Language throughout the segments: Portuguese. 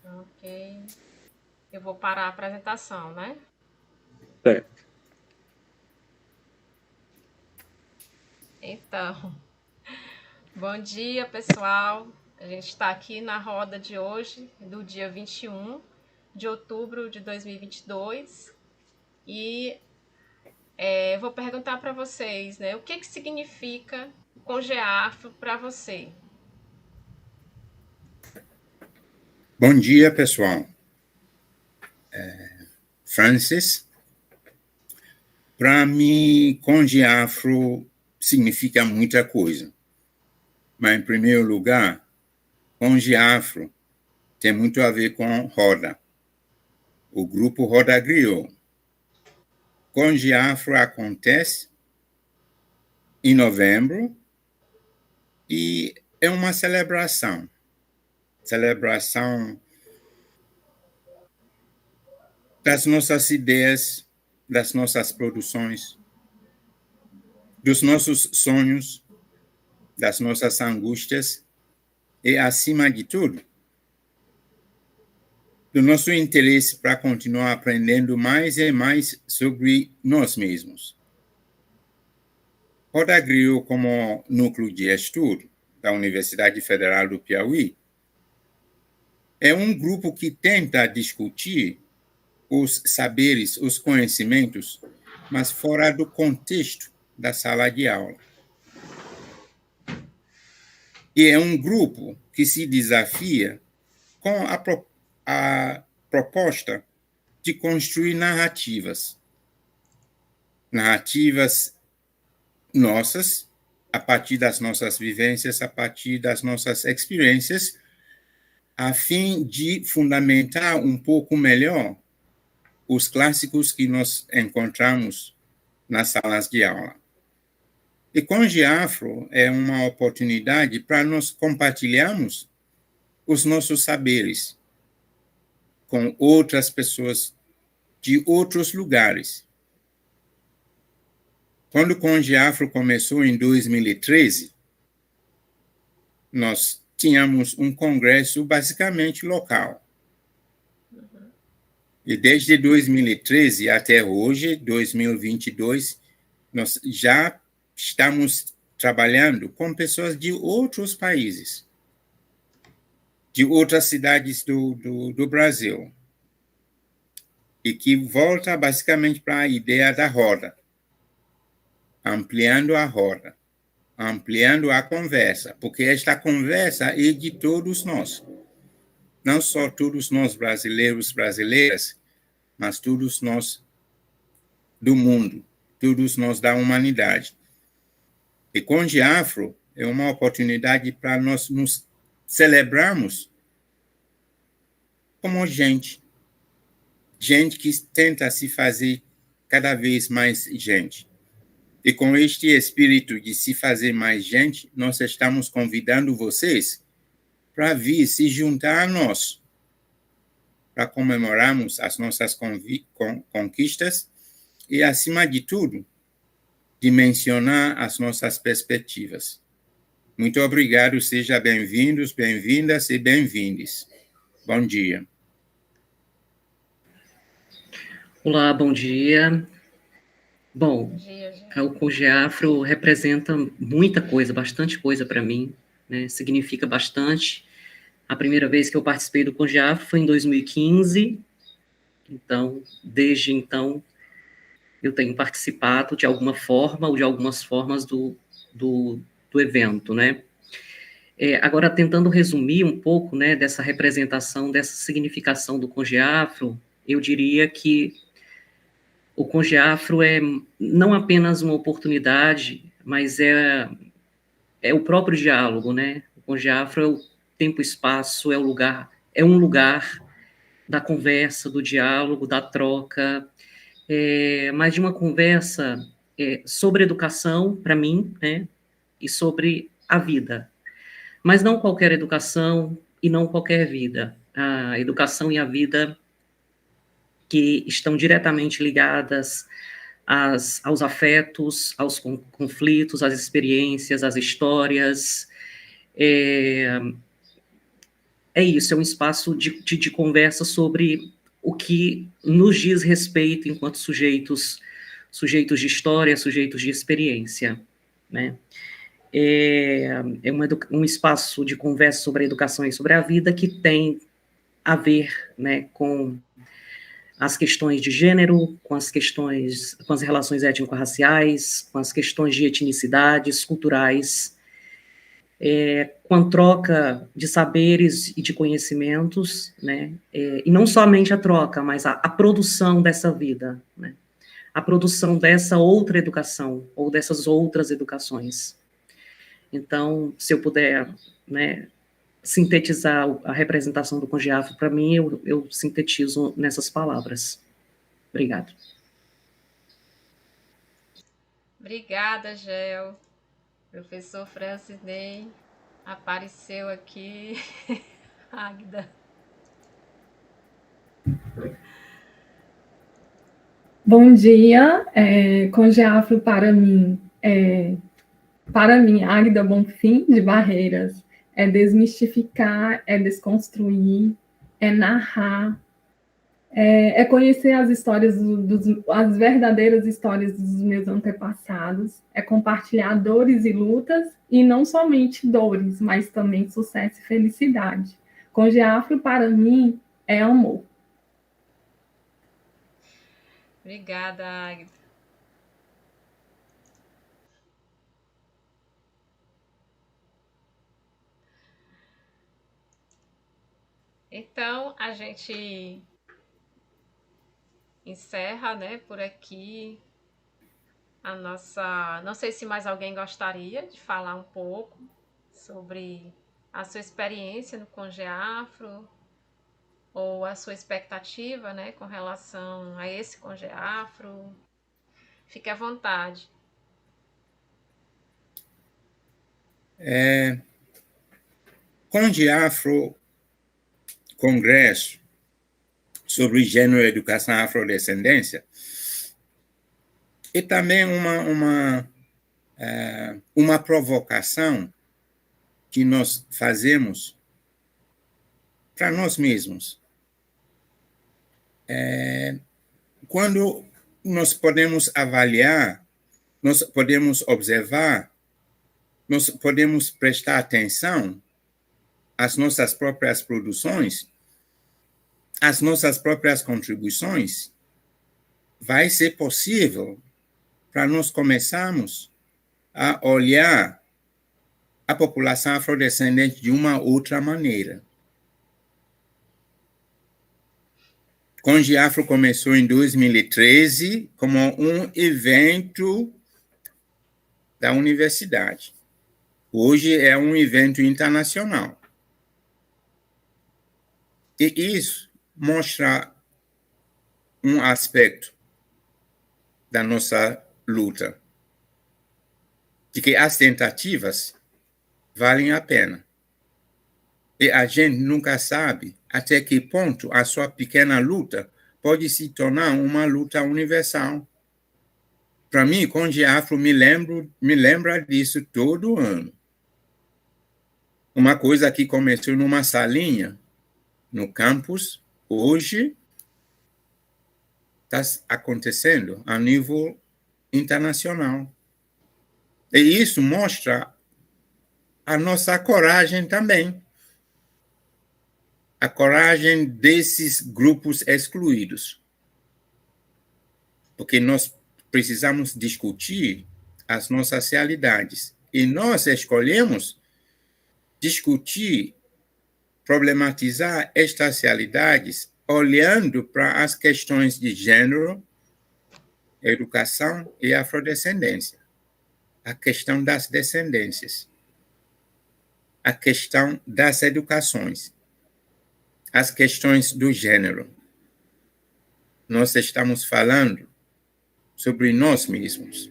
Ok. Eu vou parar a apresentação, né? Certo. Então, bom dia, pessoal. A gente está aqui na roda de hoje, do dia 21 de outubro de 2022. E eu vou perguntar para vocês, né? O que significa o Congeafro para você? Bom dia, pessoal. Francis. Para mim, Conge Afro significa muita coisa. Mas, em primeiro lugar, Conge Afro tem muito a ver com Roda, o grupo Roda Griot. Conge Afro acontece em novembro e é uma celebração das nossas ideias, das nossas produções, dos nossos sonhos, das nossas angústias e, acima de tudo, do nosso interesse para continuar aprendendo mais e mais sobre nós mesmos. Roda Griot, como núcleo de estudo da Universidade Federal do Piauí, é um grupo que tenta discutir os saberes, os conhecimentos, mas fora do contexto da sala de aula. E é um grupo que se desafia com a proposta de construir narrativas nossas, a partir das nossas vivências, a partir das nossas experiências, a fim de fundamentar um pouco melhor os clássicos que nós encontramos nas salas de aula. E Conge Afro é uma oportunidade para nós compartilharmos os nossos saberes com outras pessoas de outros lugares. Quando o Conge Afro começou em 2013, nós tínhamos um congresso basicamente local. E desde 2013 até hoje, 2022, nós já estamos trabalhando com pessoas de outros países, de outras cidades do Brasil, e que volta basicamente para a ideia da roda, ampliando a roda, ampliando a conversa, porque esta conversa é de todos nós. Não só todos nós brasileiros, brasileiras, mas todos nós do mundo, todos nós da humanidade. E Conge Afro é uma oportunidade para nós nos celebrarmos como gente que tenta se fazer cada vez mais gente. E com este espírito de se fazer mais gente, nós estamos convidando vocês para vir se juntar a nós, para comemorarmos as nossas conquistas e, acima de tudo, dimensionar as nossas perspectivas. Muito obrigado, sejam bem-vindos, bem-vindas e bem-vindes. Bom dia. Olá, bom dia. Bom, Bom dia, gente. o Conge Afro representa muita coisa, bastante coisa para mim, né? Significa bastante. A primeira vez que eu participei do Conge Afro foi em 2015, então, desde então, eu tenho participado de alguma forma ou de algumas formas do evento, né? Agora, tentando resumir um pouco, né, dessa representação, dessa significação do Conge Afro, eu diria que o Conge Afro é não apenas uma oportunidade, mas é o próprio diálogo, né? O Conge Afro é o tempo e espaço, é um lugar da conversa, do diálogo, da troca, mas de uma conversa sobre educação, para mim, né? E sobre a vida. Mas não qualquer educação e não qualquer vida. A educação e a vida que estão diretamente ligadas aos afetos, aos conflitos, às experiências, às histórias. É é isso, é um espaço de conversa sobre o que nos diz respeito enquanto sujeitos de história, sujeitos de experiência, né? É um espaço de conversa sobre a educação e sobre a vida que tem a ver, né, com as questões de gênero, com as relações étnico-raciais, com as questões de etnicidades, culturais, com a troca de saberes e de conhecimentos, né, e não somente a troca, mas a produção dessa vida, né, a produção dessa outra educação, ou dessas outras educações. Então, se eu puder, né, sintetizar a representação do CONGEAFRO, para mim, eu sintetizo nessas palavras. Obrigado. Obrigada, Gel. Professor Francinei apareceu aqui. Águida. Bom dia, CONGEAFRO para mim, Águida Bonfim de Barreiras, é desmistificar, é desconstruir, é narrar, é conhecer as histórias, as verdadeiras histórias dos meus antepassados, é compartilhar dores e lutas, e não somente dores, mas também sucesso e felicidade. CONGEAFRO para mim é amor. Obrigada, Águida. Então, a gente encerra, né, por aqui a nossa... Não sei se mais alguém gostaria de falar um pouco sobre a sua experiência no CONGEAFRO ou a sua expectativa, né, com relação a esse CONGEAFRO. Fique à vontade. CONGEAFRO, Congresso sobre Gênero, Educação e Afrodescendência, é também uma provocação que nós fazemos para nós mesmos. Quando nós podemos avaliar, nós podemos observar, nós podemos prestar atenção às nossas próprias produções, às nossas próprias contribuições, vai ser possível para nós começarmos a olhar a população afrodescendente de uma outra maneira. CONGEAFRO começou em 2013 como um evento da universidade. Hoje é um evento internacional. E isso mostra um aspecto da nossa luta, de que as tentativas valem a pena. E a gente nunca sabe até que ponto a sua pequena luta pode se tornar uma luta universal. Para mim, CONGEAFRO me lembra disso todo ano. Uma coisa que começou numa salinha no campus, hoje está acontecendo a nível internacional. E isso mostra a nossa coragem também. A coragem desses grupos excluídos. Porque nós precisamos discutir as nossas realidades. E nós escolhemos discutir, problematizar estas realidades olhando para as questões de gênero, educação e afrodescendência. A questão das descendências. A questão das educações. As questões do gênero. Nós estamos falando sobre nós mesmos.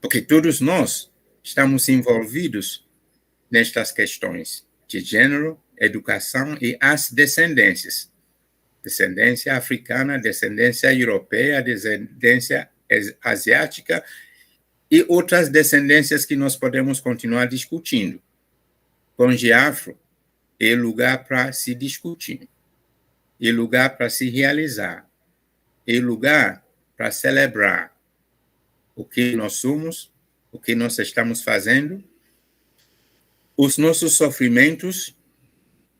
Porque todos nós estamos envolvidos nestas questões de gênero, educação e as descendências. Descendência africana, descendência europeia, descendência asiática e outras descendências que nós podemos continuar discutindo. CONGEAFRO é lugar para se discutir, é lugar para se realizar, é lugar para celebrar o que nós somos, o que nós estamos fazendo, os nossos sofrimentos,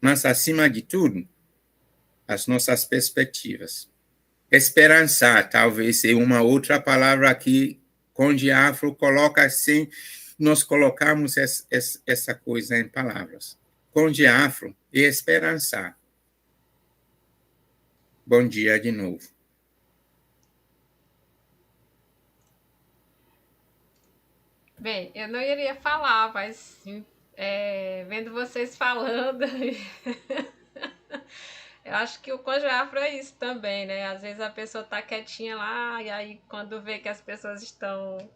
mas, acima de tudo, as nossas perspectivas. Esperançar, talvez, é uma outra palavra que Conde Afro coloca assim, nós colocamos essa coisa em palavras. Conde Afro é esperançar. Bom dia de novo. Bem, eu não iria falar, mas vendo vocês falando, eu acho que o Conde Afro é isso também, né? Às vezes a pessoa tá quietinha lá, e aí quando vê que as pessoas estão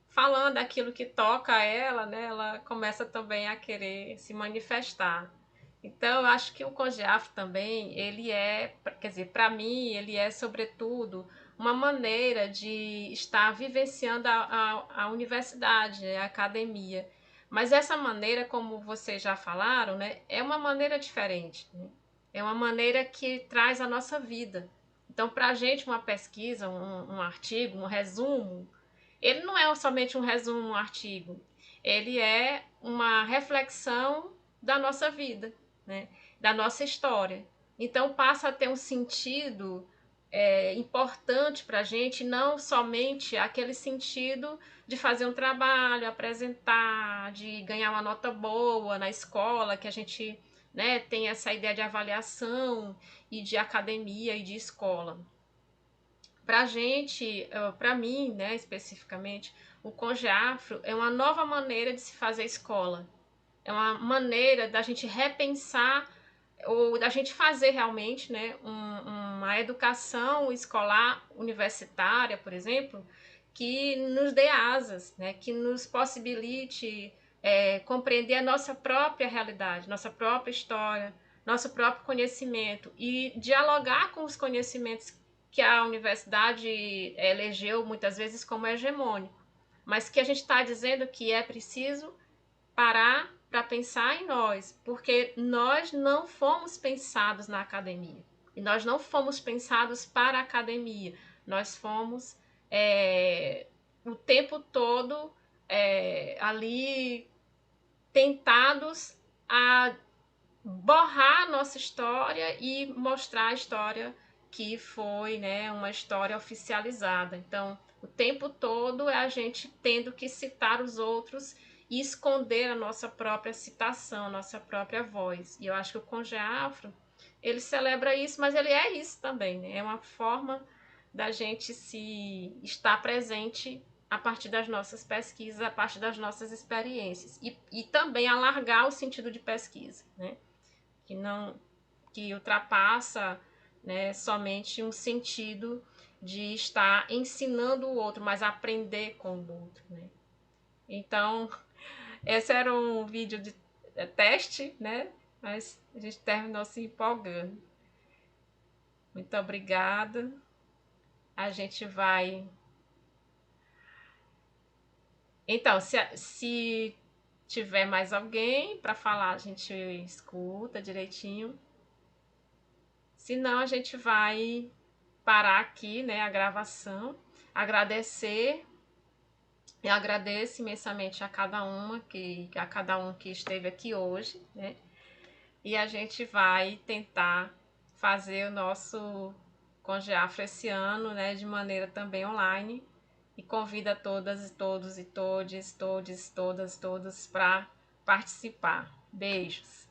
falando aquilo que toca a ela, né? Ela começa também a querer se manifestar. Então, eu acho que o Conde Afro também, ele é, quer dizer, para mim, ele é, sobretudo, uma maneira de estar vivenciando a universidade, né, a academia. Mas essa maneira, como vocês já falaram, né, é uma maneira diferente, né? É uma maneira que traz a nossa vida. Então, para a gente, uma pesquisa, um artigo, um resumo, ele não é somente um resumo, um artigo. Ele é uma reflexão da nossa vida, né? Da nossa história. Então passa a ter um sentido importante para a gente, não somente aquele sentido de fazer um trabalho, apresentar, de ganhar uma nota boa na escola, que a gente, né, tem essa ideia de avaliação e de academia e de escola. Para a gente, para mim, né, especificamente, o Conge Afro é uma nova maneira de se fazer escola. É uma maneira da gente repensar ou da gente fazer realmente, né, uma educação escolar universitária, por exemplo, que nos dê asas, né, que nos possibilite compreender a nossa própria realidade, nossa própria história, nosso próprio conhecimento e dialogar com os conhecimentos que a universidade elegeu muitas vezes como hegemônico, mas que a gente está dizendo que é preciso parar para pensar em nós, porque nós não fomos pensados na academia. E nós não fomos pensados para a academia. Nós fomos o tempo todo ali tentados a borrar a nossa história e mostrar a história que foi, né, uma história oficializada. Então, o tempo todo é a gente tendo que citar os outros e esconder a nossa própria citação, a nossa própria voz. E eu acho que o Conge Afro, ele celebra isso, mas ele é isso também, né? É uma forma da gente se estar presente a partir das nossas pesquisas, a partir das nossas experiências. E também alargar o sentido de pesquisa, né? Que ultrapassa, né, somente um sentido de estar ensinando o outro, mas aprender com o outro, né? Então, esse era um vídeo de teste, né? Mas a gente terminou se empolgando. Muito obrigada. A gente vai... Então, se tiver mais alguém para falar, a gente escuta direitinho. Senão, a gente vai parar aqui, né, a gravação. Agradecer. Eu agradeço imensamente a cada um que esteve aqui hoje, né? E a gente vai tentar fazer o nosso Conge Afro esse ano, né, de maneira também online. E convido a todas e todos e todes, todas para participar. Beijos!